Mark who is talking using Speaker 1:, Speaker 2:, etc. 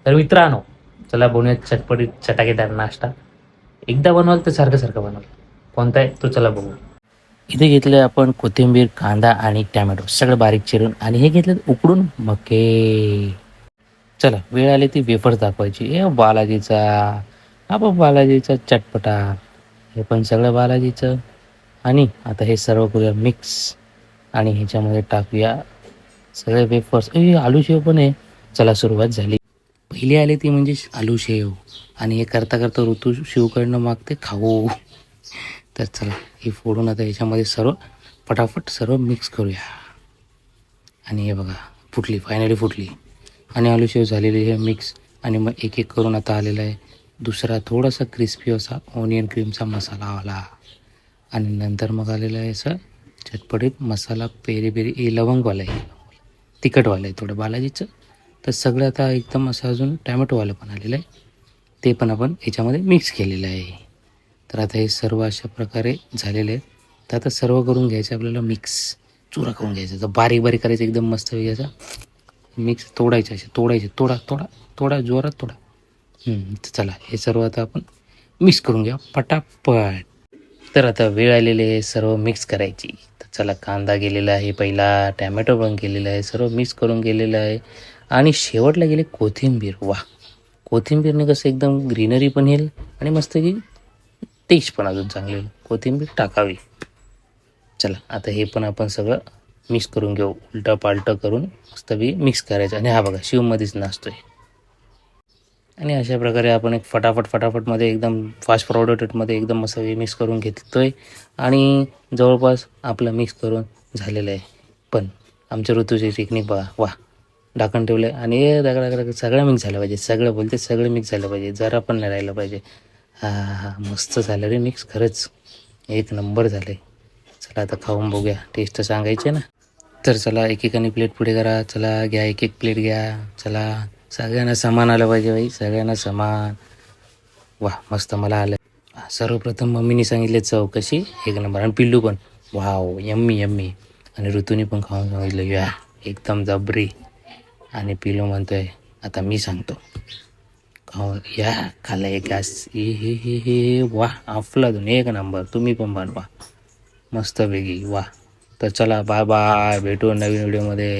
Speaker 1: तर मित्रांनो, चला बनवूया चटपटीत चटाकेदार नाश्ता. एकदा बनवाल तर सारखं सारखं बनवाल. कोणता आहे तो चला बघू. इथे घेतलं आपण कोथिंबीर, कांदा आणि टॅमॅटो सगळं बारीक चिरून आणि हे घेतलं उकडून मके. चला वेळ आली ती वेफर्स दाखवायची. ए बालाजीचा, हा बघ बालाजीचा चटपटा. हे पण सगळं बालाजीचं. आणि आता हे सर्व करूया मिक्स आणि ह्याच्यामध्ये टाकूया सगळे वेफर्स. आलू शेव पण आहे. चला सुरुवात झाली. पहिली आली ती म्हणजे आलू शेव आणि हे करता करता ऋतू शिवकडनं मागते खाऊ. तर चला हे फोडून आता ह्याच्यामध्ये सर्व फटाफट सर्व मिक्स करूया. आणि हे बघा फुटली, फायनली फुटली आणि आलू शेव झालेली आहे मिक्स. आणि मग एक एक करून आता आलेला आहे दुसरा थोडासा क्रिस्पी असा ऑनियन क्रीमचा मसाला आला. आणि नंतर मग आलेला आहे असं चटपटीत मसाला पेरी पेरी लवंगवाला आहे, तिखटवालं आहे थोडं बालाजीचं. तर सगळं आता एकदम असं अजून टॅमॅटोवालं पण आलेलं आहे, ते पण आपण याच्यामध्ये मिक्स केलेलं आहे. तर आता हे सर्व अशा प्रकारे झालेले आहे. तर आता सर्व करून घ्यायचं आपल्याला मिक्स, चुरा करून घ्यायचा. तर बारीक बारीक करायचं एकदम मस्त घ्यायचा मिक्स. तोडायचे असे तोडायचे, थोडा थोडा थोडा जोरात थोडा. तर चला हे सर्व आता आपण मिक्स करून घ्या पटापट. तर आता वेळ आलेली आहे सर्व मिक्स करायची. तर चला कांदा गेलेला आहे पहिला, टॅमॅटो पण गेलेला आहे, सर्व मिक्स करून गेलेलं आहे. आणि शेवटला गेले कोथिंबीर. वा, कोथिंबीरने कसं एकदम ग्रीनरी पण येईल आणि मस्त की टेस्ट पण अजून चांगली येईल. कोथिंबीर टाकावी. चला आता हे पण आपण सगळं मिक्स करून घेऊ. उलटं पालटं करून मस्तपैकी मिक्स करायचं. आणि हा बघा शिवमध्येच नाचतोय. आणि अशा प्रकारे आपण एक फटाफटमध्ये एकदम फास्ट फॉरवर्डेडमध्ये एकदम मस्त मिक्स करून घेतो आहे. आणि जवळपास आपलं मिक्स करून झालेलं आहे. पण आमच्या ऋतूची टेक्निक बघा, वा, ढाकण ठेवलं आहे आणि दगड सगळं मिक्स झालं पाहिजे. सगळं बोलते सगळं मिक्स झालं पाहिजे, जरा पण नाही राहिलं पाहिजे. हा मस्त झालं रे मिक्स, खरंच एक नंबर झाले. चला आता खाऊन बघूया, टेस्ट सांगायचे ना. तर चला एकेकाने प्लेट पुढे करा. चला घ्या, एक एक प्लेट घ्या. चला सगळ्यांना समान आलं पाहिजे बाई, सगळ्यांना समान. वा मस्त मला आलं. सर्वप्रथम मम्मीने सांगितले चव कशी, एक नंबर. आणि पिल्लू पण वाव यम्मी यम्मी. आणि ऋतूनी पण खाऊन सांगितलं या एकदम जबरी. आणि पिल्लू म्हणतोय आता मी सांगतो खाऊन. या खाल्लं एक घास. हे वा अफलातून एक नंबर. तुम्ही पण बनवा मस्त वेगळी. वा, तर चला बाय बाय, भेटू नवीन व्हिडिओमध्ये.